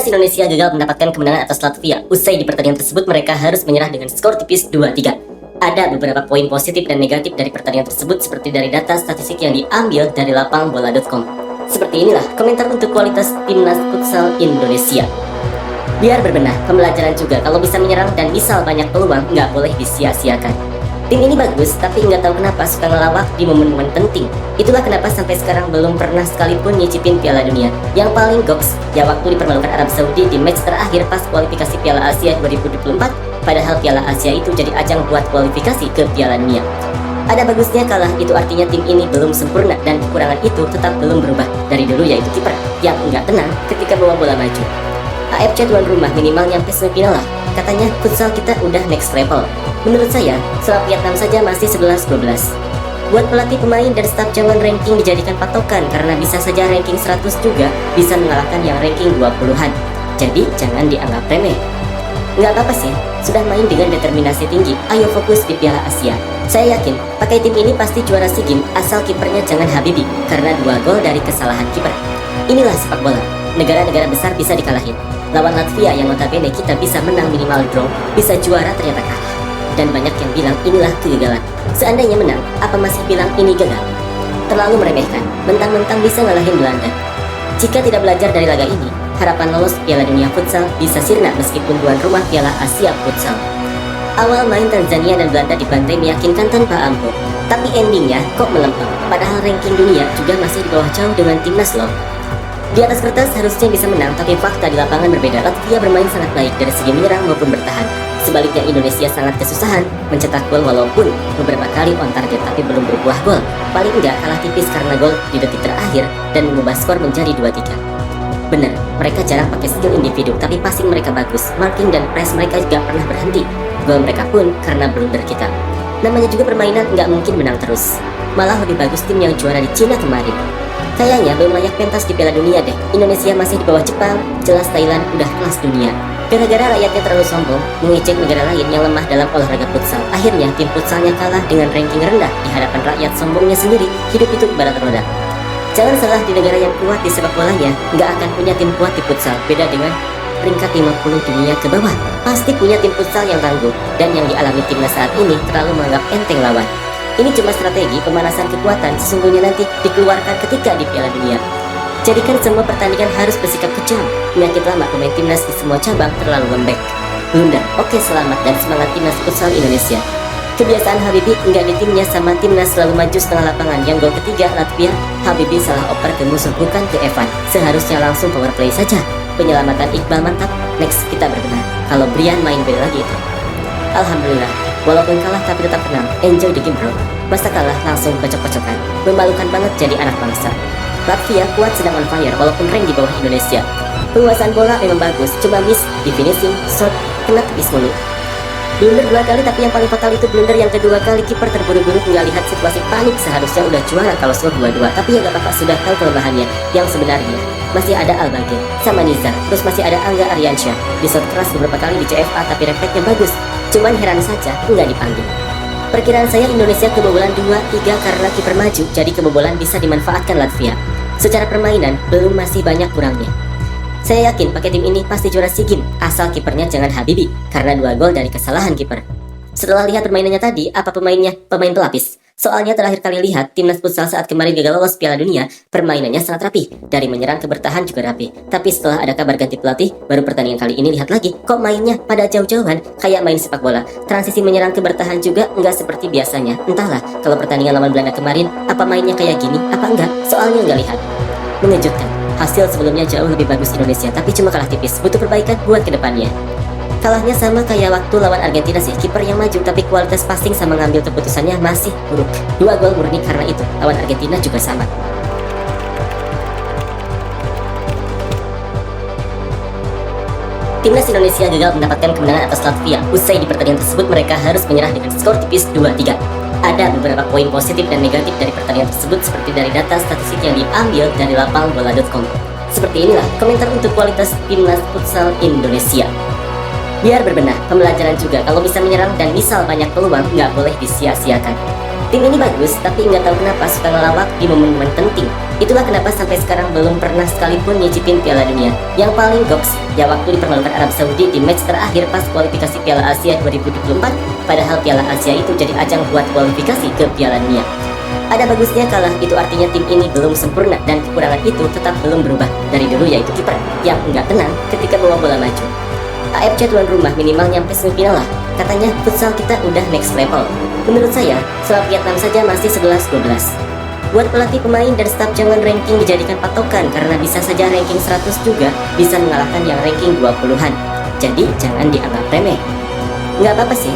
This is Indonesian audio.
Timnas Indonesia gagal mendapatkan kemenangan atas Latvia. Usai di pertandingan tersebut, mereka harus menyerah dengan skor tipis 2-3. Ada beberapa poin positif dan negatif dari pertandingan tersebut seperti dari data statistik yang diambil dari lapangbola.com. Seperti inilah komentar untuk kualitas Timnas Futsal Indonesia. Biar berbenah, pembelajaran juga kalau bisa menyerang dan misal banyak peluang nggak boleh disia-siakan. Tim ini bagus, tapi nggak tahu kenapa suka ngelawak di momen-momen penting. Itulah kenapa sampai sekarang belum pernah sekalipun nyicipin Piala Dunia. Yang paling goks, ya waktu dipermalukan Arab Saudi di match terakhir pas kualifikasi Piala Asia 2024, padahal Piala Asia itu jadi ajang buat kualifikasi ke Piala Dunia. Ada bagusnya kalah, itu artinya tim ini belum sempurna dan kekurangan itu tetap belum berubah dari dulu, yaitu kiper yang nggak tenang ketika bawa bola maju. AFC tuan rumah minimal nyampe semifinal lah. Katanya futsal kita udah next level. Menurut saya, soal Vietnam saja masih 11-12. Buat pelatih, pemain, dan staf jangan ranking dijadikan patokan, karena bisa saja ranking 100 juga bisa mengalahkan yang ranking 20-an. Jadi jangan dianggap remeh. Nggak apa-apa sih, sudah main dengan determinasi tinggi, ayo fokus di Piala Asia. Saya yakin, pakai tim ini pasti juara SEA Games asal kipernya jangan Habibi, karena 2 gol dari kesalahan kiper. Inilah sepak bola, negara-negara besar bisa dikalahin. Lawan Latvia yang notabene kita bisa menang minimal draw, bisa juara ternyata kalah. Dan banyak yang bilang inilah kegagalan. Seandainya menang, apa masih bilang ini gagal? Terlalu meremehkan, mentang-mentang bisa ngalahin Belanda. Jika tidak belajar dari laga ini, harapan lolos Piala Dunia Futsal bisa sirna meskipun tuan rumah Piala Asia Futsal. Awal main Tanzania dan Belanda dibantai meyakinkan tanpa ampun, tapi endingnya kok melempem. Padahal ranking dunia juga masih di bawah jauh dengan timnas loh. Di atas kertas harusnya bisa menang, tapi fakta di lapangan berbeda. Latvia bermain sangat baik dari segi menyerang maupun bertahan. Sebaliknya Indonesia sangat kesusahan mencetak gol walaupun beberapa kali on target tapi belum berbuah gol. Paling enggak kalah tipis karena gol di detik terakhir dan mengubah skor menjadi 2-3. Bener, mereka jarang pakai skill individu, tapi passing mereka bagus. Marking dan press mereka juga pernah berhenti. Gol mereka pun karena blunder kita. Namanya juga permainan, nggak mungkin menang terus. Malah lebih bagus tim yang juara di Cina kemarin. Kayaknya belum layak pentas di Piala Dunia deh. Indonesia masih di bawah Jepang, jelas Thailand udah kelas dunia. Gara-gara rakyatnya terlalu sombong, mengejek negara lain yang lemah dalam olahraga futsal. Akhirnya tim futsalnya kalah dengan ranking rendah di hadapan rakyat sombongnya sendiri. Hidup itu ibarat roda. Jangan salah, di negara yang kuat di sepak bolanya, nggak akan punya tim kuat di futsal. Beda dengan peringkat 50 dunia ke bawah, pasti punya tim futsal yang tangguh. Dan yang dialami timnas saat ini terlalu menganggap enteng lawan. Ini cuma strategi pemanasan kekuatan, sesungguhnya nanti dikeluarkan ketika di Piala Dunia. Jadikan semua pertandingan harus bersikap kejam. Penyakit lama pemain timnas di semua cabang terlalu lembek. Blunder, oke, selamat dan semangat timnas futsal Indonesia. Kebiasaan Habibi nggak di timnya sama timnas selalu maju setengah lapangan. Yang gol ketiga Latvia, Habibi salah oper ke musuh bukan ke Evan. Seharusnya langsung power play saja. Penyelamatan Iqbal mantap. Next kita berbenah. Kalau Brian main beda lagi itu. Alhamdulillah, walaupun kalah tapi tetap tenang. Enjoy the game bro. Masa kalah langsung bacok-bacokan. Memalukan banget jadi anak bangsa. Latvia kuat sedang on fire walaupun rank di bawah Indonesia. Penguasaan bola memang bagus, cuma miss di finishing, shot, kena tepis mulu. Blunder 2 kali, tapi yang paling fatal itu blunder yang kedua kali. Kiper terburu-buru nggak lihat situasi panik, seharusnya udah juara kalau skor 2-2. Tapi ya gak apa-apa, sudah tahu kelemahannya. Yang sebenarnya masih ada Al-Bagir sama Nizar, terus masih ada Angga Aryansyah. Di shot keras beberapa kali di CFA tapi refleksnya bagus. Cuman heran saja nggak dipanggil. Perkiraan saya Indonesia kebobolan 2-3 karena kiper maju, jadi kebobolan bisa dimanfaatkan Latvia. Secara permainan belum masih banyak kurangnya. Saya yakin pakai tim ini pasti juara SEA Games asal kipernya jangan Habibi karena 2 gol dari kesalahan kiper. Setelah lihat permainannya tadi, apa pemainnya pemain pelapis? Soalnya terakhir kali lihat timnas futsal saat kemarin gagal lolos Piala Dunia, permainannya sangat rapi, dari menyerang ke bertahan juga rapi. Tapi setelah ada kabar ganti pelatih, baru pertandingan kali ini lihat lagi, kok mainnya pada jauh-jauhan kayak main sepak bola. Transisi menyerang ke bertahan juga nggak seperti biasanya. Entahlah, kalau pertandingan lawan Belanda kemarin, apa mainnya kayak gini, apa enggak? Soalnya nggak lihat. Mengejutkan, hasil sebelumnya jauh lebih bagus Indonesia, tapi cuma kalah tipis, butuh perbaikan buat kedepannya. Kalahnya sama kayak waktu lawan Argentina sih, kiper yang maju tapi kualitas passing sama ngambil keputusannya masih buruk. 2 gol murni karena itu, lawan Argentina juga sama. Timnas Indonesia gagal mendapatkan kemenangan atas Latvia. Usai di pertandingan tersebut, mereka harus menyerah dengan skor tipis 2-3. Ada beberapa poin positif dan negatif dari pertandingan tersebut seperti dari data statistik yang diambil dari lapangbola.com. Seperti inilah komentar untuk kualitas Timnas Futsal Indonesia. Biar berbenah, pembelajaran juga kalau bisa menyerang dan misal banyak peluang nggak boleh disia-siakan. Tim ini bagus, tapi nggak tahu kenapa suka ngelawak di momen-momen penting. Itulah kenapa sampai sekarang belum pernah sekalipun nyicipin Piala Dunia. Yang paling goks, ya waktu dipermalukan Arab Saudi di match terakhir pas kualifikasi Piala Asia 2024, padahal Piala Asia itu jadi ajang buat kualifikasi ke Piala Dunia. Ada bagusnya kalah, itu artinya tim ini belum sempurna dan kekurangan itu tetap belum berubah dari dulu, yaitu kiper yang nggak tenang ketika bawa bola maju. AFC tuan rumah minimal nyampe semifinal lah. Katanya futsal kita udah next level. Menurut saya, soal Vietnam saja masih 11-12. Buat pelatih, pemain, dan staf jangan ranking dijadikan patokan, karena bisa saja ranking 100 juga bisa mengalahkan yang ranking 20-an. Jadi jangan dianggap remeh. Nggak apa-apa sih